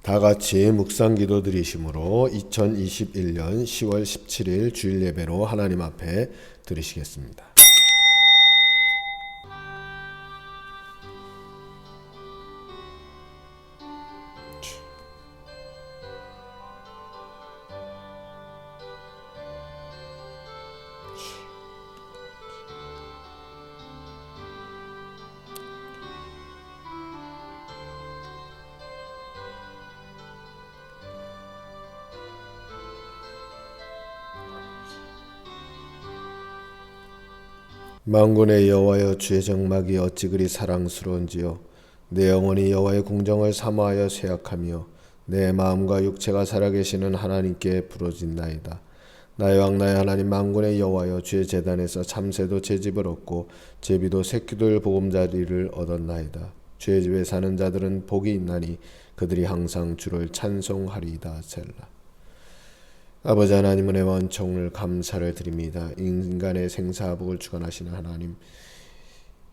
다 같이 묵상 기도 드리심으로 2021년 10월 17일 주일 예배로 하나님 앞에 드리시겠습니다. 만군의 여호와여, 주의 정막이 어찌 그리 사랑스러운지요. 내 영혼이 여호와의 궁정을 사모하여 쇠약하며 내 마음과 육체가 살아계시는 하나님께 부르짖나이다. 나의 왕 나의 하나님 만군의 여호와여, 주의 제단에서 참새도 제 집을 얻고 제비도 새끼들 보금자리를 얻었나이다. 주의 집에 사는 자들은 복이 있나니 그들이 항상 주를 찬송하리이다. 셀라. 아버지 하나님, 은혜와 원총을 감사를 드립니다. 인간의 생사복을 주관하시는 하나님,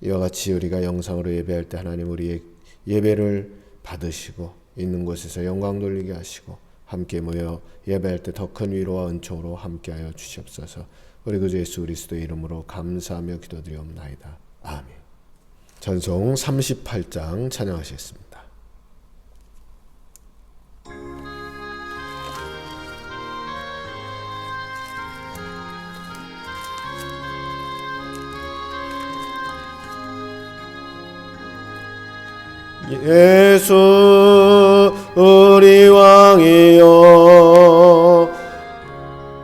이와 같이 우리가 영상으로 예배할 때 하나님 우리의 예배를 받으시고 있는 곳에서 영광 돌리게 하시고 함께 모여 예배할 때 더 큰 위로와 은총으로 함께하여 주시옵소서. 우리 구주 예수 그리스도의 이름으로 감사하며 기도드리옵나이다. 아멘. 찬송 38장 찬양하시겠습니다. 예수 우리 왕이여,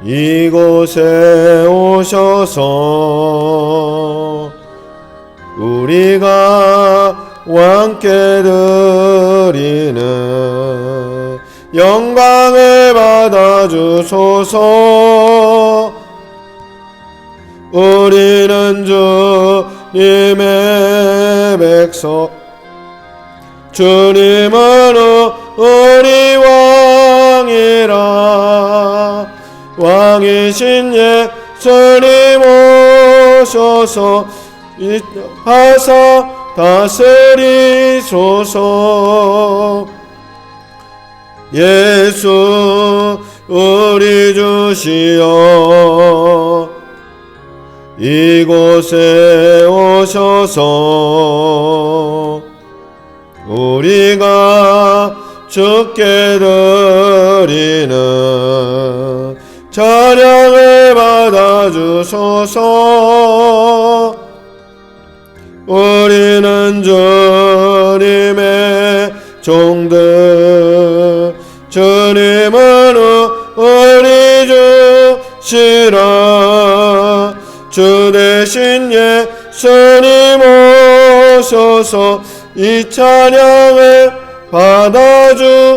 이곳에 오셔서 우리가 왕께 드리는 영광을 받아주소서. 우리는 주님의 백성, 주님은 우리 왕이라. 왕이신 예수님 오셔서 하사 다스리소서. 예수 우리 주시여, 이곳에 오셔서 우리가 주께 드리는 찬양을 받아주소서. 우리는 주님의 종들, 주님은 우리 주시라. 주 대신 예수님 오셔서 이 찬양을 받아주소서.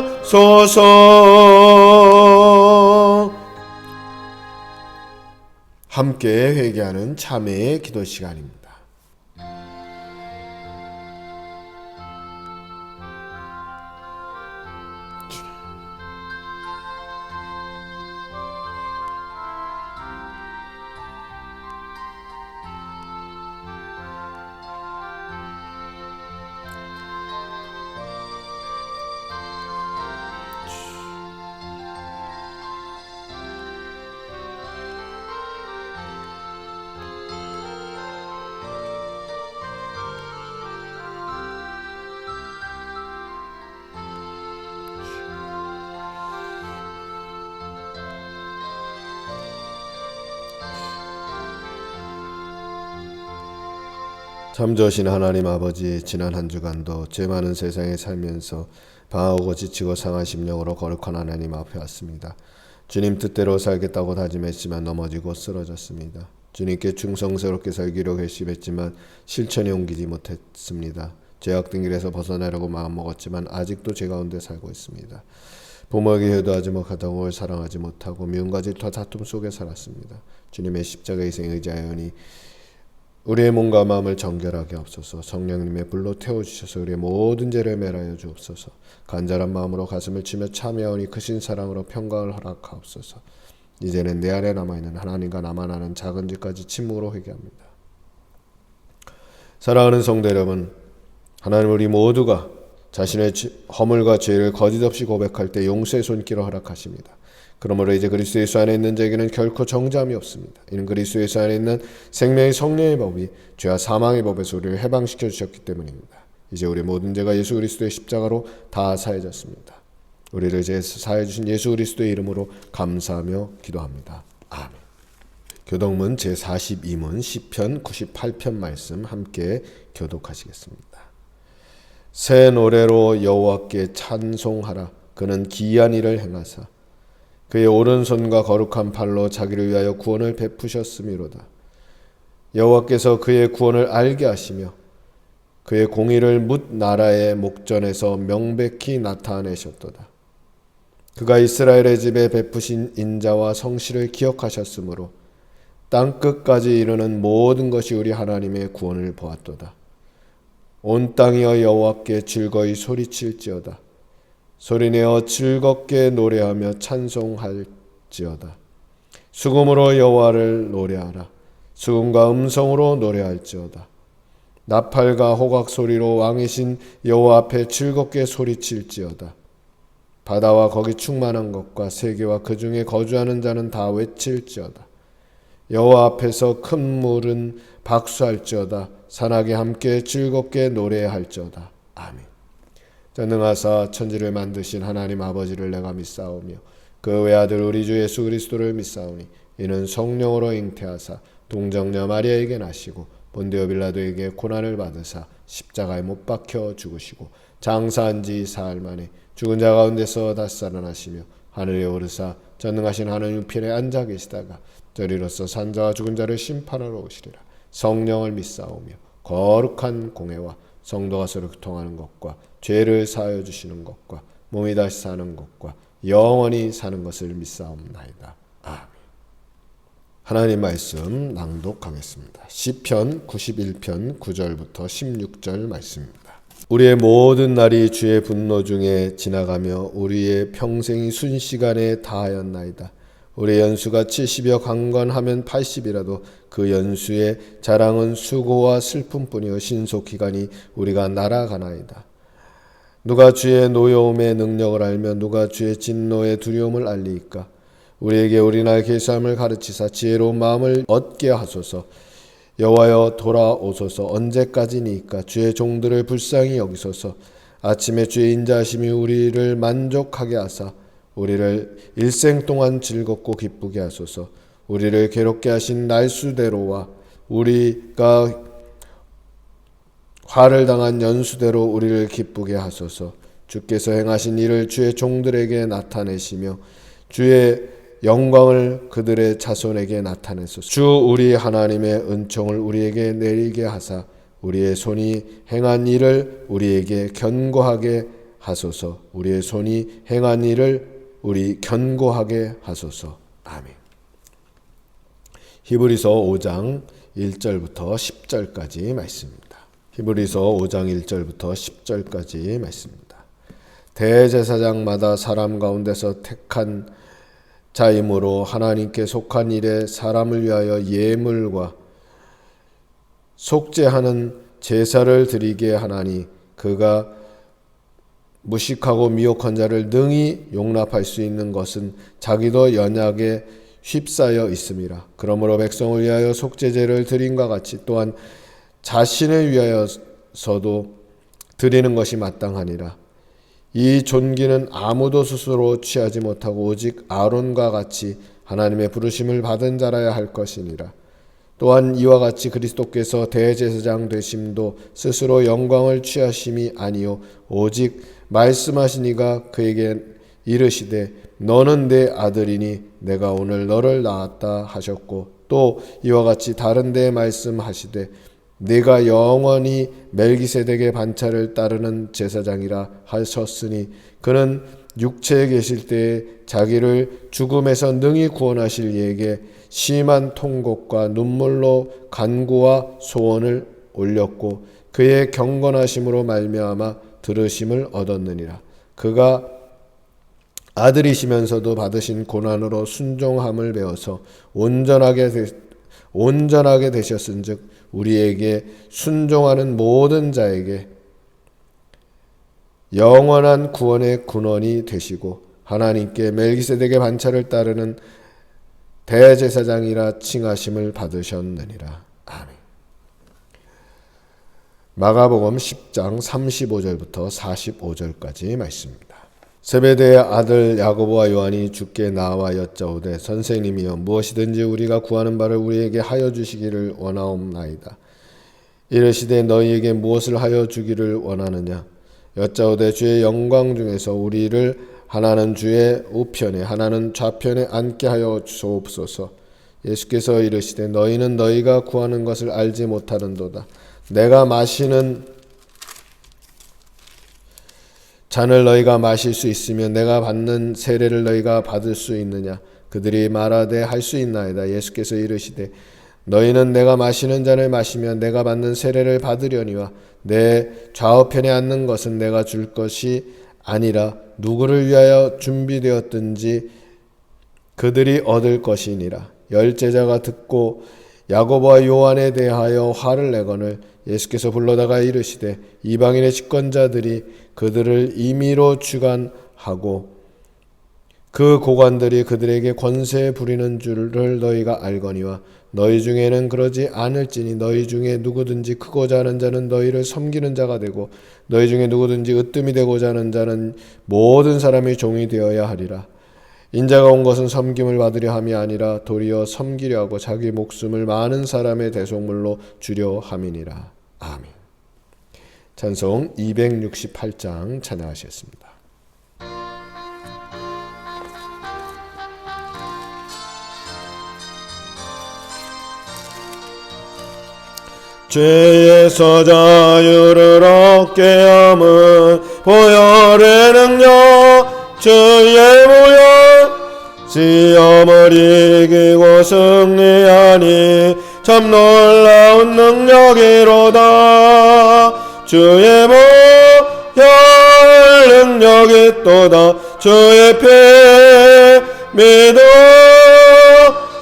함께 회개하는 참회의 기도 시간입니다. 참 좋으신 하나님 아버지, 지난 한 주간도 죄 많은 세상에 살면서 방황하고 지치고 상한 심령으로 거룩한 하나님 앞에 왔습니다. 주님 뜻대로 살겠다고 다짐했지만 넘어지고 쓰러졌습니다. 주님께 충성스럽게 살기로 결심했지만 실천에 옮기지 못했습니다. 죄악된 길에서 벗어나려고 마음먹었지만 아직도 죄 가운데 살고 있습니다. 부모에게 효도하지 못하고 사랑하지 못하고 미움과 질투와 다툼 속에 살았습니다. 주님의 십자가 희생에 의지하여니 우리의 몸과 마음을 정결하게 하옵소서. 성령님의 불로 태워주셔서 우리의 모든 죄를 멸하여 주옵소서. 간절한 마음으로 가슴을 치며 참여하오니 크신 사랑으로 평강을 허락하옵소서. 이제는 내 안에 남아있는 하나님과 나만 아는 작은 죄까지 침묵으로 회개합니다. 사랑하는 성도 여러분, 하나님 우리 모두가 자신의 허물과 죄를 거짓없이 고백할 때 용서의 손길을 허락하십니다. 그러므로 이제 그리스도 예수 안에 있는 자에게는 결코 정죄함이 없습니다. 이는 그리스도 예수 안에 있는 생명의 성령의 법이 죄와 사망의 법에서 우리를 해방시켜 주셨기 때문입니다. 이제 우리 모든 죄가 예수 그리스도의 십자가로 다 사해졌습니다. 우리를 이제 사해 주신 예수 그리스도의 이름으로 감사하며 기도합니다. 아멘. 교독문 제42문 시편 98편 말씀 함께 교독하시겠습니다. 새 노래로 여호와께 찬송하라. 그는 기이한 일을 행하사 그의 오른손과 거룩한 팔로 자기를 위하여 구원을 베푸셨음이로다. 여호와께서 그의 구원을 알게 하시며 그의 공의를 뭇 나라의 목전에서 명백히 나타내셨도다. 그가 이스라엘의 집에 베푸신 인자와 성실을 기억하셨으므로 땅끝까지 이르는 모든 것이 우리 하나님의 구원을 보았도다. 온 땅이여 여호와께 즐거이 소리칠지어다. 소리내어 즐겁게 노래하며 찬송할지어다. 수금으로 여호와를 노래하라. 수금과 음성으로 노래할지어다. 나팔과 호각 소리로 왕이신 여호와 앞에 즐겁게 소리칠지어다. 바다와 거기 충만한 것과 세계와 그 중에 거주하는 자는 다 외칠지어다. 여호와 앞에서 큰 물은 박수할지어다. 산악이 함께 즐겁게 노래할지어다. 아멘. 전능하사 천지를 만드신 하나님 아버지를 내가 믿사오며 그 외아들 우리 주 예수 그리스도를 믿사오니 이는 성령으로 잉태하사 동정녀 마리아에게 나시고 본디오 빌라도에게 고난을 받으사 십자가에 못 박혀 죽으시고 장사한 지 사흘 만에 죽은 자 가운데서 다시 살아나시며 하늘에 오르사 전능하신 하나님 우편에 앉아 계시다가 저리로서 산자와 죽은 자를 심판하러 오시리라. 성령을 믿사오며 거룩한 공회와 성도가 서로 교통하는 것과 죄를 사하여 주시는 것과 몸이 다시 사는 것과 영원히 사는 것을 믿사옵나이다. 아멘. 하나님 말씀 낭독하겠습니다. 시편 91편 9절부터 16절 말씀입니다. 우리의 모든 날이 주의 분노 중에 지나가며 우리의 평생이 순시간에 다하였나이다. 우리의 연수가 70여 강건하면 80이라도 그 연수의 자랑은 수고와 슬픔뿐이요 신속기간이 우리가 날아가나이다. 누가 주의 노여움의 능력을 알며 누가 주의 진노의 두려움을 알리이까. 우리에게 우리나라의 계수함을 가르치사 지혜로운 마음을 얻게 하소서. 여호와여 돌아오소서. 언제까지니까 주의 종들을 불쌍히 여기소서. 아침에 주의 인자하심이 우리를 만족하게 하사 우리를 일생 동안 즐겁고 기쁘게 하소서. 우리를 괴롭게 하신 날수대로와 우리가 화를 당한 연수대로 우리를 기쁘게 하소서. 주께서 행하신 일을 주의 종들에게 나타내시며 주의 영광을 그들의 자손에게 나타내소서. 주 우리 하나님의 은총을 우리에게 내리게 하사 우리의 손이 행한 일을 우리에게 견고하게 하소서. 우리의 손이 행한 일을 우리 견고하게 하소서. 아멘. 히브리서 5장 1절부터 10절까지 말씀입니다. 히브리서 5장 1절부터 10절까지 말씀입니다. 대제사장마다 사람 가운데서 택한 자이므로 하나님께 속한 일에 사람을 위하여 예물과 속죄하는 제사를 드리게 하나니 그가 무식하고 미혹한 자를 능히 용납할 수 있는 것은 자기도 연약에 휩싸여 있음이라. 그러므로 백성을 위하여 속죄제를 드림과 같이 또한 자신을 위하여서도 드리는 것이 마땅하니라. 이 존귀는 아무도 스스로 취하지 못하고 오직 아론과 같이 하나님의 부르심을 받은 자라야 할 것이니라. 또한 이와 같이 그리스도께서 대제사장 되심도 스스로 영광을 취하심이 아니요 오직 말씀하신 이가 그에게 이르시되 너는 내 아들이니 내가 오늘 너를 낳았다 하셨고 또 이와 같이 다른 데 말씀하시되 네가 영원히 멜기세덱의 반차를 따르는 제사장이라 하셨으니 그는 육체에 계실 때에 자기를 죽음에서 능히 구원하실 이에게 심한 통곡과 눈물로 간구와 소원을 올렸고 그의 경건하심으로 말미암아 들으심을 얻었느니라. 그가 아들이시면서도 받으신 고난으로 순종함을 배워서 온전하게 되셨은즉 우리에게 순종하는 모든 자에게 영원한 구원의 근원이 되시고 하나님께 멜기세덱의 반차를 따르는 대제사장이라 칭하심을 받으셨느니라. 아멘. 마가복음 10장 35절부터 45절까지 말씀입니다. 세베대의 아들 야고보와 요한이 주께 나와 여짜오되 선생님이여 무엇이든지 우리가 구하는 바를 우리에게 하여 주시기를 원하옵나이다. 이르시되 너희에게 무엇을 하여 주기를 원하느냐. 여짜오되 주의 영광 중에서 우리를 하나는 주의 우편에 하나는 좌편에 앉게 하여 주옵소서. 예수께서 이르시되 너희는 너희가 구하는 것을 알지 못하는도다. 내가 마시는 잔을 너희가 마실 수 있으면 내가 받는 세례를 너희가 받을 수 있느냐. 그들이 말하되 할 수 있나이다. 예수께서 이르시되 너희는 내가 마시는 잔을 마시면 내가 받는 세례를 받으려니와 내 좌우편에 앉는 것은 내가 줄 것이 아니라 누구를 위하여 준비되었든지 그들이 얻을 것이니라. 열제자가 듣고 야고보와 요한에 대하여 화를 내거늘 예수께서 불러다가 이르시되 이방인의 집권자들이 그들을 임의로 주관하고 그 고관들이 그들에게 권세 부리는 줄을 너희가 알거니와 너희 중에는 그러지 않을지니 너희 중에 누구든지 크고자 하는 자는 너희를 섬기는 자가 되고 너희 중에 누구든지 으뜸이 되고자 하는 자는 모든 사람이 종이 되어야 하리라. 인자가 온 것은 섬김을 받으려 함이 아니라 도리어 섬기려 하고 자기 목숨을 많은 사람의 대속물로 주려 함이니라. 아멘. 찬송 268장 찬양하시겠습니다. 죄에서 자유를 얻게 함은 보혈의 능력 주의 보혈 시험을 이기고 승리하니 참 놀라운 능력이로다. 주의 보혈 능력이 또다. 주의 피 믿어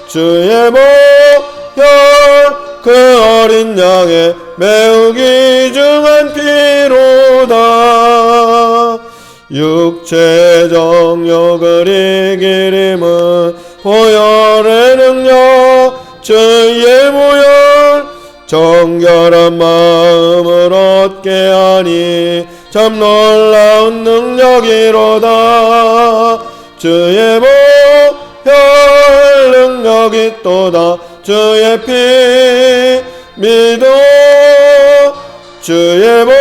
주의 보혈 그 어린 양의 매우 귀중한 피로다. 육체 정욕을 이기림은 보혈의 능력 주의 보혈 정결한 마음을 얻게 하니 참 놀라운 능력이로다. 주의 보혈 능력이 또다. 주의 피 믿어 주의 보혈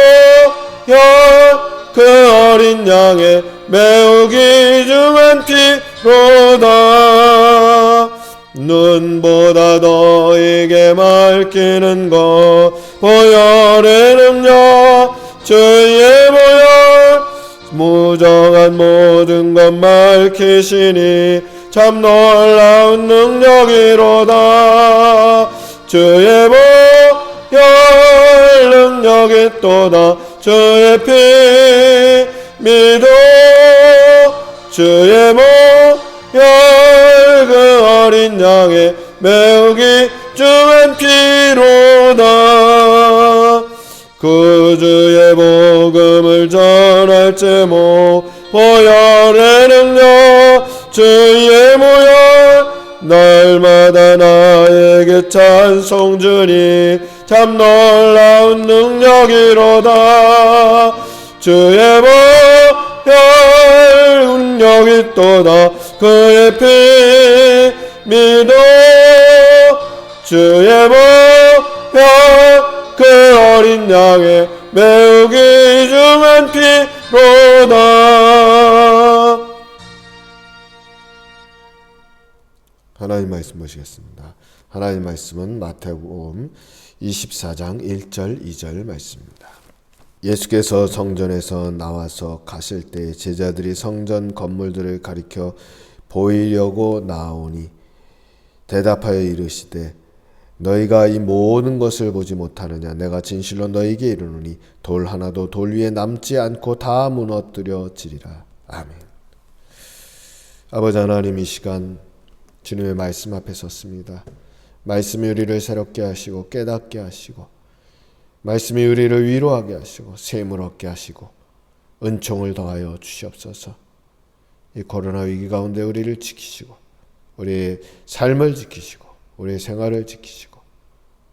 그 어린 양의 매우 귀중한 피로다. 눈보다 너에게 밝히는 것 보혈의 능력 주의 보혈 무정한 모든 것 밝히시니 참 놀라운 능력이로다. 주의 보혈 능력이 또다. 주의 피 믿어 주의 보혈 그 어린 양의 매우 귀중한 피로다. 구주의 복음을 전할 제목 보혈의 능력 주의 보혈 날마다 나에게 찬송 주니 참 놀라운 능력이로다. 주의 보혈 능력이 또다. 그의 피 믿어 주의 보혈 그 어린 양의 매우 귀중한 피로다. 하나님 말씀 보시겠습니다. 하나님 말씀은 마태복음 24장 1절 2절 말씀입니다. 예수께서 성전에서 나와서 가실 때 제자들이 성전 건물들을 가리켜 보이려고 나오니 대답하여 이르시되 너희가 이 모든 것을 보지 못하느냐. 내가 진실로 너희에게 이르노니 돌 하나도 돌 위에 남지 않고 다 무너뜨려지리라. 아멘. 아버지 하나님, 이 시간 주님의 말씀 앞에 섰습니다. 말씀이 우리를 새롭게 하시고 깨닫게 하시고 말씀이 우리를 위로하게 하시고 샘을 얻게 하시고 은총을 더하여 주시옵소서. 이 코로나 위기 가운데 우리를 지키시고 우리의 삶을 지키시고 우리의 생활을 지키시고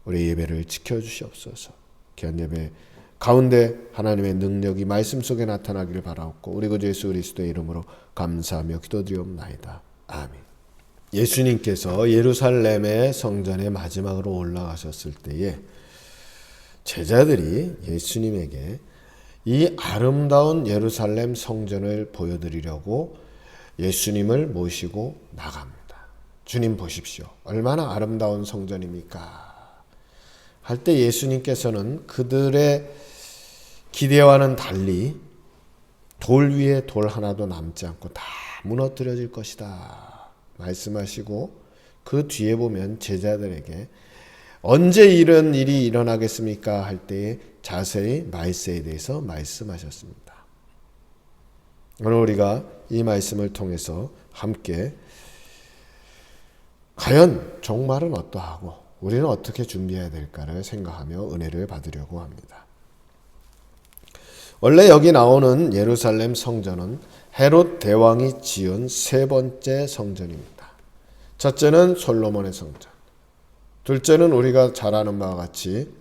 우리의 예배를 지켜주시옵소서. 귀한 예배 가운데 하나님의 능력이 말씀 속에 나타나기를 바라옵고 우리 구주 예수 그리스도의 이름으로 감사하며 기도드리옵나이다. 아멘. 예수님께서 예루살렘의 성전에 마지막으로 올라가셨을 때에 제자들이 예수님에게 이 아름다운 예루살렘 성전을 보여드리려고 예수님을 모시고 나갑니다. 주님 보십시오. 얼마나 아름다운 성전입니까? 할 때 예수님께서는 그들의 기대와는 달리 돌 위에 돌 하나도 남지 않고 다 무너뜨려질 것이다 말씀하시고 그 뒤에 보면 제자들에게 언제 이런 일이 일어나겠습니까? 할 때에 자세히 말세에 대해서 말씀하셨습니다. 오늘 우리가 이 말씀을 통해서 함께 과연 종말은 어떠하고 우리는 어떻게 준비해야 될까를 생각하며 은혜를 받으려고 합니다. 원래 여기 나오는 예루살렘 성전은 헤롯 대왕이 지은 세 번째 성전입니다. 첫째는 솔로몬의 성전, 둘째는 우리가 잘 아는 바와 같이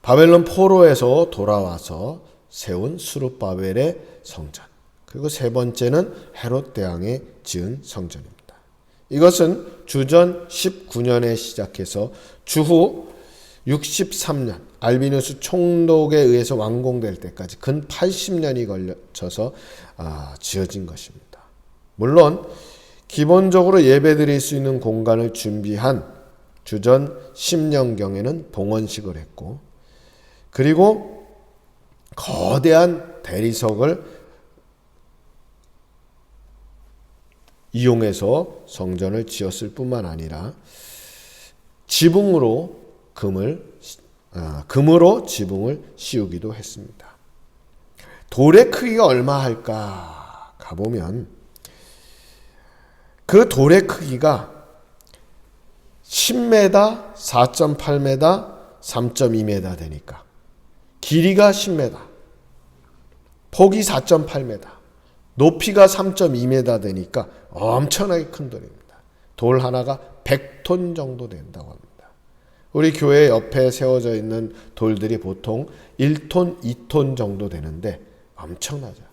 바벨론 포로에서 돌아와서 세운 스룹바벨의 성전, 그리고 세 번째는 헤롯 대왕이 지은 성전입니다. 이것은 주전 19년에 시작해서 주후 63년 알비누스 총독에 의해서 완공될 때까지 근 80년이 걸쳐서 지어진 것입니다. 물론 기본적으로 예배드릴 수 있는 공간을 준비한 주전 10년경에는 봉헌식을 했고 그리고 거대한 대리석을 이용해서 성전을 지었을 뿐만 아니라 지붕으로 금으로 지붕을 씌우기도 했습니다. 돌의 크기가 얼마 할까 가보면 그 돌의 크기가 10m, 4.8m, 3.2m 되니까 길이가 10m, 폭이 4.8m, 높이가 3.2m 되니까 엄청나게 큰 돌입니다. 돌 하나가 100톤 정도 된다고 합니다. 우리 교회 옆에 세워져 있는 돌들이 보통 1톤, 2톤 정도 되는데 엄청나죠.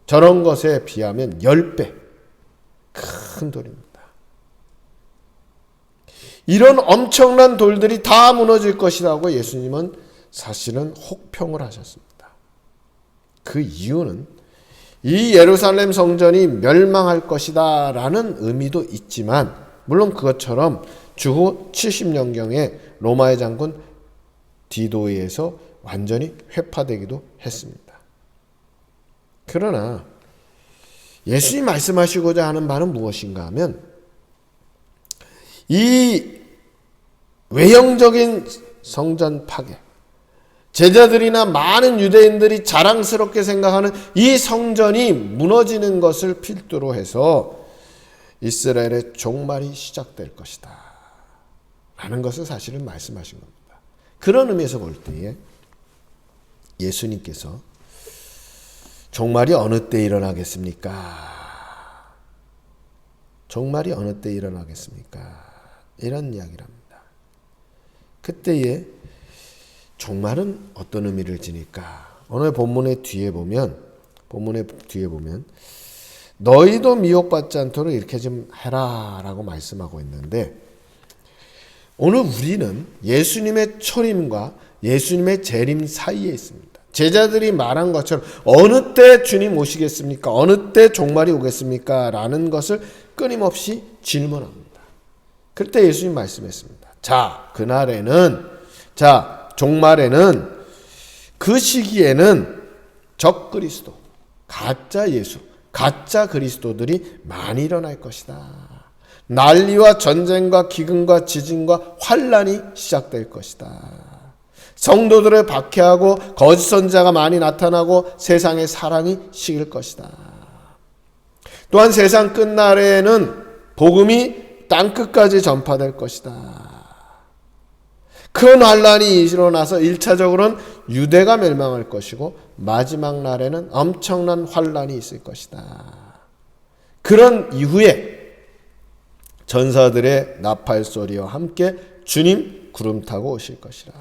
저런 것에 비하면 10배 큰 돌입니다. 이런 엄청난 돌들이 다 무너질 것이라고 예수님은 사실은 혹평을 하셨습니다. 그 이유는 이 예루살렘 성전이 멸망할 것이다 라는 의미도 있지만 물론 그것처럼 주후 70년경에 로마의 장군 디도에 의해서 완전히 회파되기도 했습니다. 그러나 예수님이 말씀하시고자 하는 바는 무엇인가 하면 이 외형적인 성전 파괴, 제자들이나 많은 유대인들이 자랑스럽게 생각하는 이 성전이 무너지는 것을 필두로 해서 이스라엘의 종말이 시작될 것이다 라는 것을 사실은 말씀하신 겁니다. 그런 의미에서 볼 때에 예수님께서 종말이 어느 때 일어나겠습니까? 종말이 어느 때 일어나겠습니까? 이런 이야기를 합니다. 그때에 종말은 어떤 의미를 지닐까? 오늘 본문의 뒤에 보면 너희도 미혹받지 않도록 이렇게 좀 해라 라고 말씀하고 있는데 오늘 우리는 예수님의 초림과 예수님의 재림 사이에 있습니다. 제자들이 말한 것처럼 어느 때 주님 오시겠습니까? 어느 때 종말이 오겠습니까? 라는 것을 끊임없이 질문합니다. 그때 예수님 말씀했습니다. 종말에는 그 시기에는 적그리스도, 가짜 예수, 가짜 그리스도들이 많이 일어날 것이다. 난리와 전쟁과 기근과 지진과 환란이 시작될 것이다. 성도들을 박해하고 거짓 선지자가 많이 나타나고 세상의 사랑이 식을 것이다. 또한 세상 끝날에는 복음이 땅끝까지 전파될 것이다. 그 난란이 일어나서 1차적으로는 유대가 멸망할 것이고 마지막 날에는 엄청난 환란이 있을 것이다. 그런 이후에 전사들의 나팔 소리와 함께 주님 구름 타고 오실 것이라.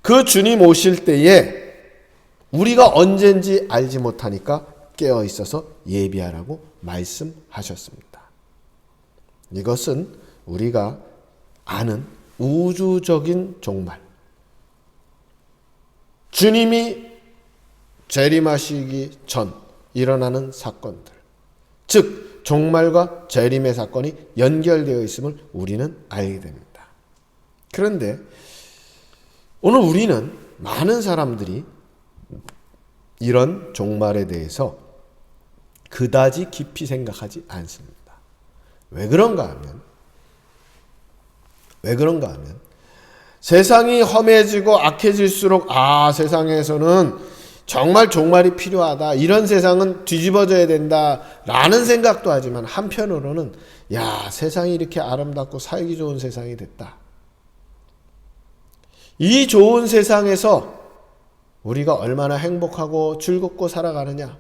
그 주님 오실 때에 우리가 언젠지 알지 못하니까 깨어 있어서 예비하라고 말씀하셨습니다. 이것은 우리가 아는 우주적인 종말, 주님이 재림하시기 전 일어나는 사건들, 즉 종말과 재림의 사건이 연결되어 있음을 우리는 알게 됩니다. 그런데 오늘 우리는 많은 사람들이 이런 종말에 대해서 그다지 깊이 생각하지 않습니다. 왜 그런가 하면 세상이 험해지고 악해질수록 세상에서는 정말 종말이 필요하다. 이런 세상은 뒤집어져야 된다라는 생각도 하지만 한편으로는 세상이 이렇게 아름답고 살기 좋은 세상이 됐다. 이 좋은 세상에서 우리가 얼마나 행복하고 즐겁게 살아가느냐.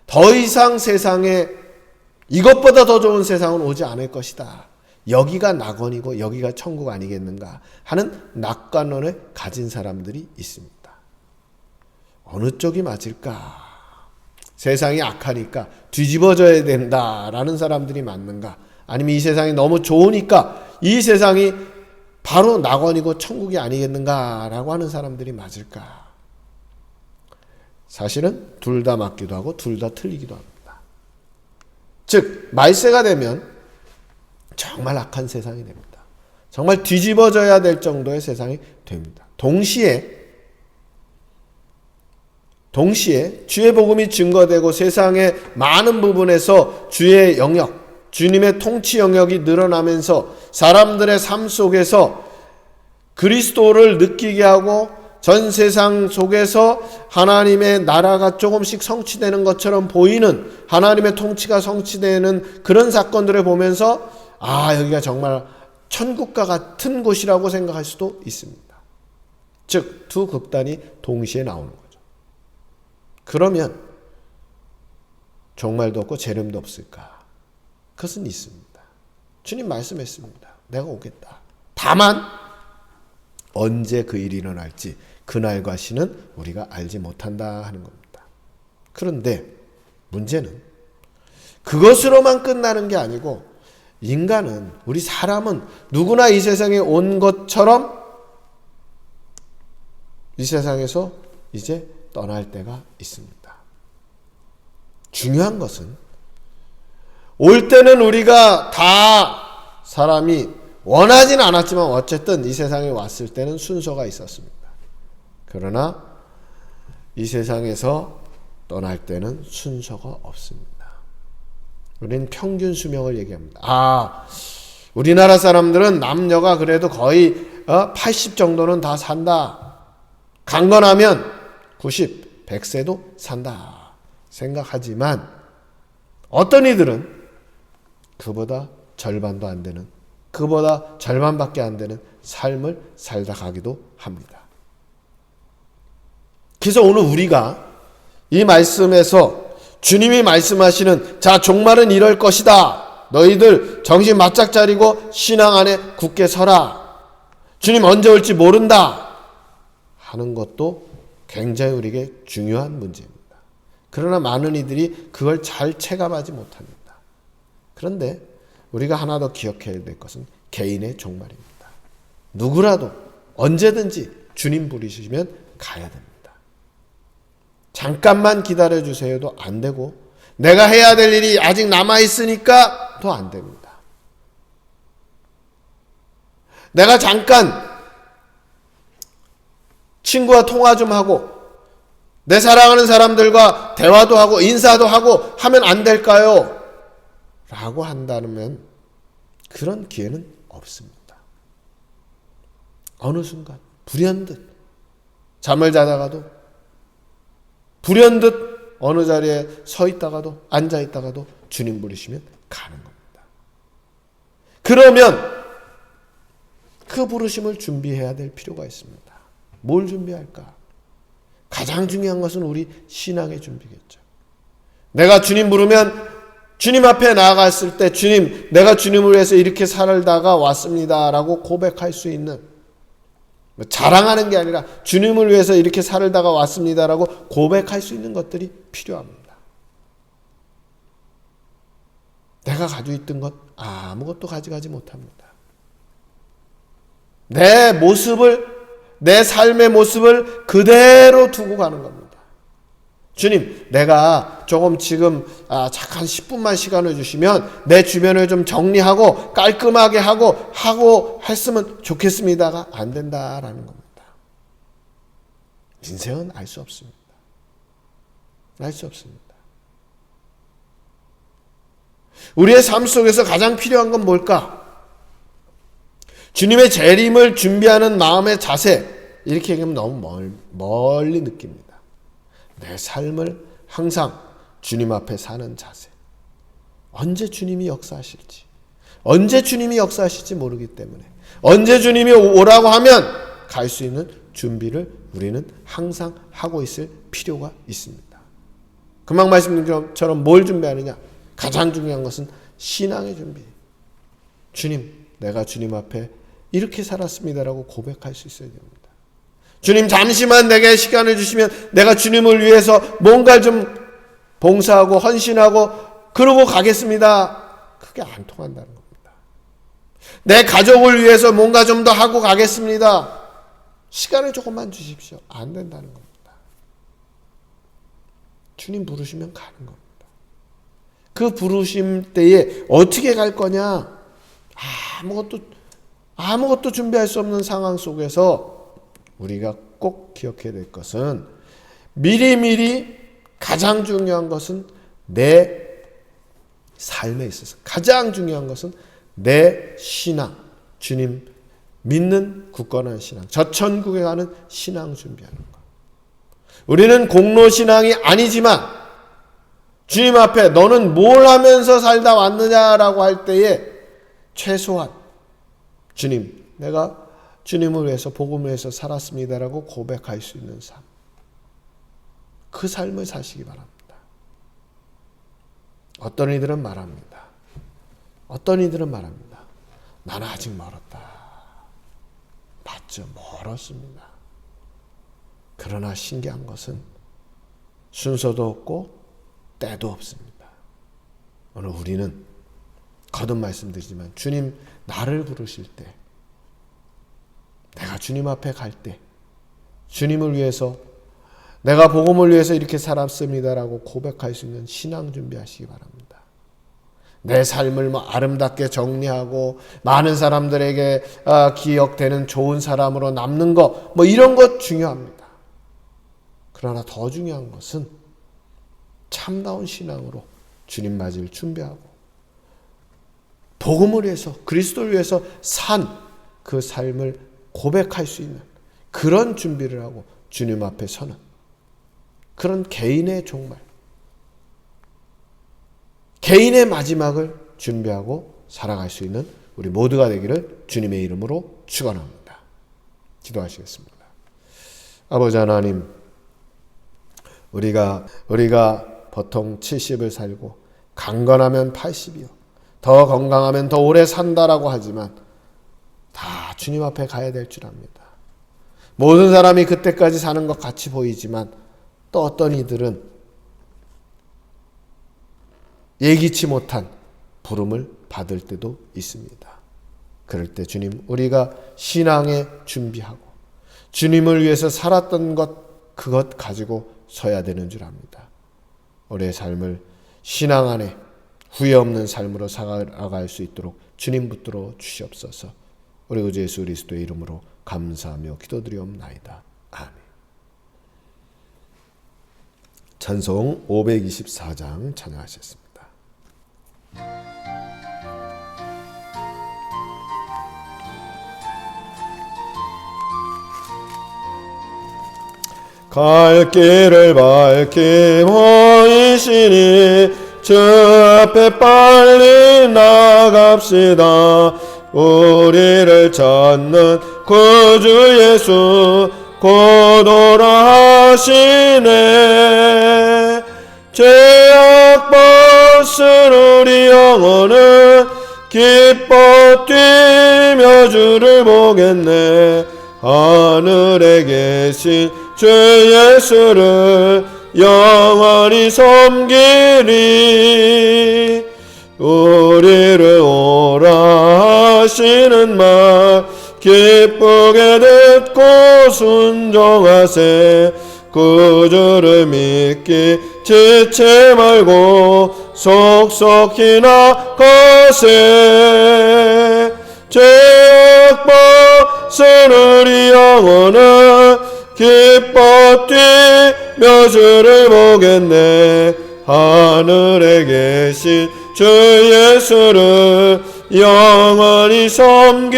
더 이상 세상에 이것보다 더 좋은 세상은 오지 않을 것이다. 여기가 낙원이고 여기가 천국 아니겠는가 하는 낙관론을 가진 사람들이 있습니다. 어느 쪽이 맞을까? 세상이 악하니까 뒤집어져야 된다라는 사람들이 맞는가? 아니면 이 세상이 너무 좋으니까 이 세상이 바로 낙원이고 천국이 아니겠는가라고 하는 사람들이 맞을까? 사실은 둘 다 맞기도 하고 둘 다 틀리기도 합니다. 즉 말세가 되면 정말 악한 세상이 됩니다. 정말 뒤집어져야 될 정도의 세상이 됩니다. 동시에 주의 복음이 증거되고 세상의 많은 부분에서 주의 영역, 주님의 통치 영역이 늘어나면서 사람들의 삶 속에서 그리스도를 느끼게 하고 전 세상 속에서 하나님의 나라가 조금씩 성취되는 것처럼 보이는, 하나님의 통치가 성취되는 그런 사건들을 보면서 여기가 정말 천국과 같은 곳이라고 생각할 수도 있습니다. 즉 두 극단이 동시에 나오는 거죠. 그러면 종말도 없고 재림도 없을까? 그것은 있습니다. 주님 말씀했습니다. 내가 오겠다. 다만 언제 그 일이 일어날지 그날과 시는 우리가 알지 못한다 하는 겁니다. 그런데 문제는 그것으로만 끝나는 게 아니고 인간은, 우리 사람은 누구나 이 세상에 온 것처럼 이 세상에서 이제 떠날 때가 있습니다. 중요한 것은 올 때는 우리가 다 사람이 원하진 않았지만 어쨌든 이 세상에 왔을 때는 순서가 있었습니다. 그러나 이 세상에서 떠날 때는 순서가 없습니다. 우리는 평균 수명을 얘기합니다. 우리나라 사람들은 남녀가 그래도 거의 80 정도는 다 산다. 강건하면 90, 100세도 산다 생각하지만 어떤 이들은 그보다 절반도 안 되는, 그보다 절반밖에 안 되는 삶을 살다 가기도 합니다. 그래서 오늘 우리가 이 말씀에서 주님이 말씀하시는 종말은 이럴 것이다. 너희들 정신 바짝 차리고 신앙 안에 굳게 서라. 주님 언제 올지 모른다 하는 것도 굉장히 우리에게 중요한 문제입니다. 그러나 많은 이들이 그걸 잘 체감하지 못합니다. 그런데 우리가 하나 더 기억해야 될 것은 개인의 종말입니다. 누구라도 언제든지 주님 부르시면 가야 됩니다. 잠깐만 기다려주세요도 안 되고, 내가 해야 될 일이 아직 남아있으니까 도 안 됩니다. 내가 잠깐 친구와 통화 좀 하고 내 사랑하는 사람들과 대화도 하고 인사도 하고 하면 안 될까요? 라고 한다면 그런 기회는 없습니다. 어느 순간 불현듯 잠을 자다가도, 불현듯 어느 자리에 서 있다가도 앉아 있다가도 주님 부르시면 가는 겁니다. 그러면 그 부르심을 준비해야 될 필요가 있습니다. 뭘 준비할까? 가장 중요한 것은 우리 신앙의 준비겠죠. 내가 주님 부르면 주님 앞에 나아갔을 때 주님, 내가 주님을 위해서 이렇게 살다가 왔습니다 라고 고백할 수 있는, 자랑하는 게 아니라 주님을 위해서 이렇게 살다가 왔습니다 라고 고백할 수 있는 것들이 필요합니다. 내가 가지고 있던 것 아무것도 가져가지 못합니다. 내 모습을, 내 삶의 모습을 그대로 두고 가는 겁니다. 주님, 내가 조금 지금 잠깐 10분만 시간을 주시면 내 주변을 좀 정리하고 깔끔하게 하고 했으면 좋겠습니다가 안 된다라는 겁니다. 인생은 알 수 없습니다. 알 수 없습니다. 우리의 삶 속에서 가장 필요한 건 뭘까? 주님의 재림을 준비하는 마음의 자세, 이렇게 얘기하면 너무 멀리 느낍니다. 내 삶을 항상 주님 앞에 사는 자세. 언제 주님이 역사하실지, 언제 주님이 역사하실지 모르기 때문에 언제 주님이 오라고 하면 갈 수 있는 준비를 우리는 항상 하고 있을 필요가 있습니다. 금방 말씀드린 것처럼 뭘 준비하느냐? 가장 중요한 것은 신앙의 준비. 주님, 내가 주님 앞에 이렇게 살았습니다라고 고백할 수 있어야 됩니다. 주님, 잠시만 내게 시간을 주시면 내가 주님을 위해서 뭔가 좀 봉사하고 헌신하고 그러고 가겠습니다. 그게 안 통한다는 겁니다. 내 가족을 위해서 뭔가 좀 더 하고 가겠습니다. 시간을 조금만 주십시오. 안 된다는 겁니다. 주님 부르시면 가는 겁니다. 그 부르심 때에 어떻게 갈 거냐? 아무것도 준비할 수 없는 상황 속에서 우리가 꼭 기억해야 될 것은, 미리미리 가장 중요한 것은 내 삶에 있어서 가장 중요한 것은 내 신앙, 주님 믿는 굳건한 신앙, 저 천국에 가는 신앙 준비하는 것. 우리는 공로 신앙이 아니지만 주님 앞에 너는 뭘 하면서 살다 왔느냐라고 할 때에 최소한 주님, 내가 주님을 위해서 복음을 위해서 살았습니다라고 고백할 수 있는 삶, 그 삶을 사시기 바랍니다. 어떤 이들은 말합니다. 나는 아직 멀었다. 맞죠, 멀었습니다. 그러나 신기한 것은 순서도 없고 때도 없습니다. 오늘 우리는 거듭 말씀드리지만 주님 나를 부르실 때, 내가 주님 앞에 갈 때 주님을 위해서, 내가 복음을 위해서 이렇게 살았습니다라고 고백할 수 있는 신앙 준비하시기 바랍니다. 내 삶을 아름답게 정리하고 많은 사람들에게 기억되는 좋은 사람으로 남는 것, 이런 것 중요합니다. 그러나 더 중요한 것은 참다운 신앙으로 주님 맞을 준비하고 복음을 위해서, 그리스도를 위해서 산 그 삶을 고백할 수 있는 그런 준비를 하고 주님 앞에 서는 그런 개인의 종말, 개인의 마지막을 준비하고 살아갈 수 있는 우리 모두가 되기를 주님의 이름으로 축원합니다. 기도하시겠습니다. 아버지 하나님, 우리가 보통 70을 살고 강건하면 80이요, 더 건강하면 더 오래 산다라고 하지만 다 주님 앞에 가야 될 줄 압니다. 모든 사람이 그때까지 사는 것 같이 보이지만 또 어떤 이들은 예기치 못한 부름을 받을 때도 있습니다. 그럴 때 주님, 우리가 신앙에 준비하고 주님을 위해서 살았던 것, 그것 가지고 서야 되는 줄 압니다. 우리의 삶을 신앙 안에 후회 없는 삶으로 살아갈 수 있도록 주님 붙들어 주시옵소서. 우리 구주 예수 그리스도의 이름으로 감사하며 기도드리옵나이다. 아멘. 찬송 524장 찬양하셨습니다. 갈 길을 밝히 보이시니 주 앞에 빨리 나갑시다. 우리를 찾는 구주 예수 곧 오라 하시네. 죄악 벗은 우리 영혼은 기뻐 뛰며 주를 보겠네. 하늘에 계신 주 예수를 영원히 섬기리. 우리를 오라 하시는 말 기쁘게 듣고 순종하세. 구주를 믿기 지체 말고 속속히 나가세. 죄악 벗은 우리 영혼은 기뻐 뛰며 주를 보겠네. 하늘에 계신 주 예수를 영원히 섬기리.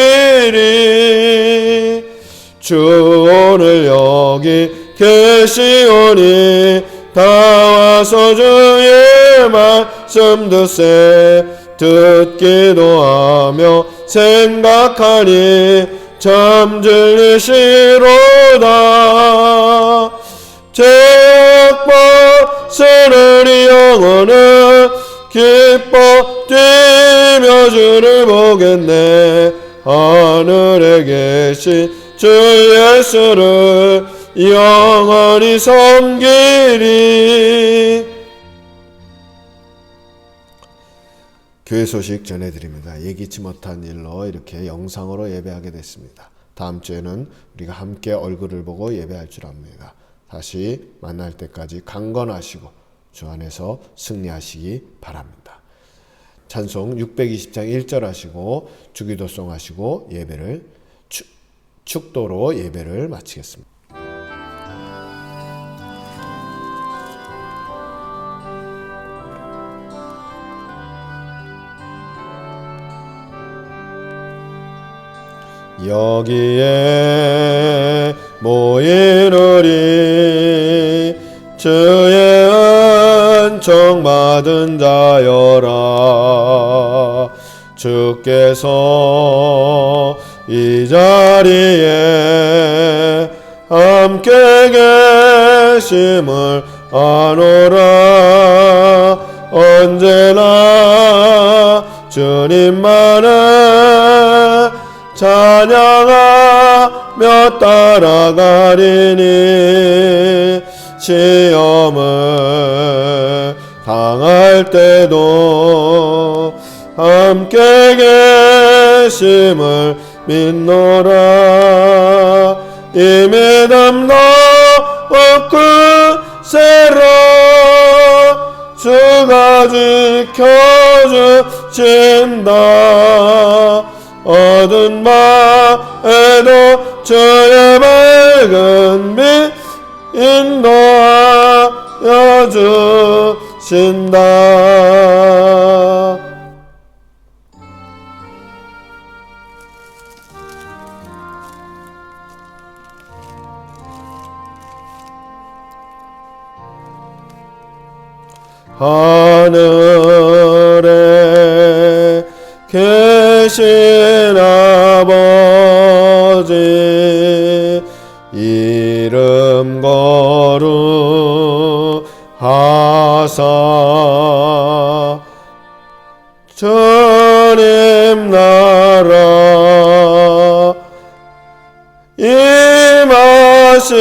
주 오늘 여기 계시오니 다 와서 주의 말씀 듣세. 듣기도 하며 생각하니 참 진리시로다. 죄악 벗은 우리 영혼은 기뻐 뛰며 주를 보겠네. 하늘에 계신 주 예수를 영원히 섬기리. 교회 소식 전해드립니다. 예기치 못한 일로 이렇게 영상으로 예배하게 됐습니다. 다음 주에는 우리가 함께 얼굴을 보고 예배할 줄 압니다. 다시 만날 때까지 강건하시고 주 안에서 승리하시기 바랍니다. 찬송 620장 1절 하시고 주기도송 하시고 예배를 축도로 예배를 마치겠습니다. 여기에 모인 우리 주의 은총 받은 자여라. 주께서 이 자리에 함께 계심을 아노라. 언제나 주님만을 찬양하며 따라가리니. 시험을 당할 때도 함께 계심을 믿노라. 이 믿음 넣고 세라. 주가 지켜주신다. 어두운 밤에도 주의 맑은 빛 인도하여 주신다. 하늘에 계신 아버지 이름 거룩하사 주님 나라 임하시고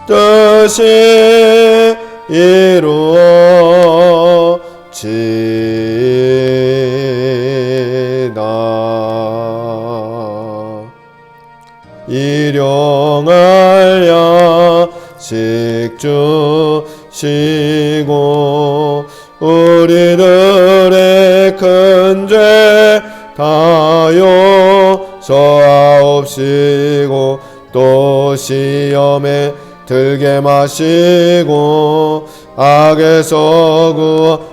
뜻이 이루어지다. 일용할 야식 주시고 우리들의 큰 죄 다 용서하옵시고 또 시험에 들게 마시고 악에서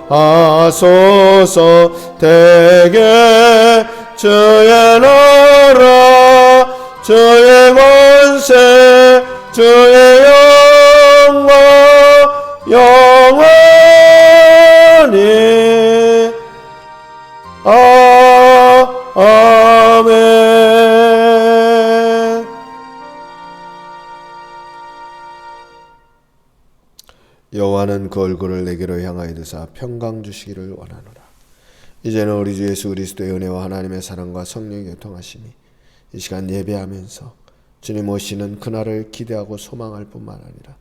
구하소서. 대개 주의 나라 주의 권세 주의 영광 영원 여호와는 그 얼굴을 내게로 향하여 드사 평강 주시기를 원하노라. 이제는 우리 주 예수 그리스도의 은혜와 하나님의 사랑과 성령의 교통하심이 이 시간 예배하면서 주님 오시는 그날을 기대하고 소망할 뿐만 아니라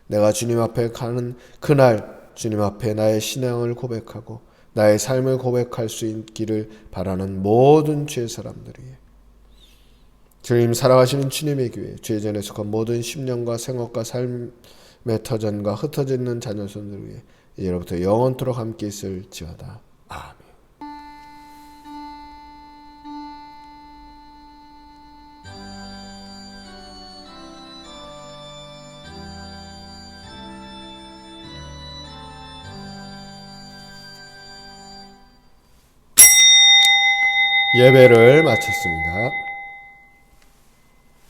내가 주님 앞에 가는 그날 주님 앞에 나의 신앙을 고백하고 나의 삶을 고백할 수 있기를 바라는 모든 주의 사람들 위해 주님 사랑하시는 주님의 교회 주의 전에 속한 모든 심령과 생업과 삶의 터전과 흩어져 있는 자녀손들 위해 이제로부터 영원토록 함께 있을지어다. 아멘. 예배를 마쳤습니다.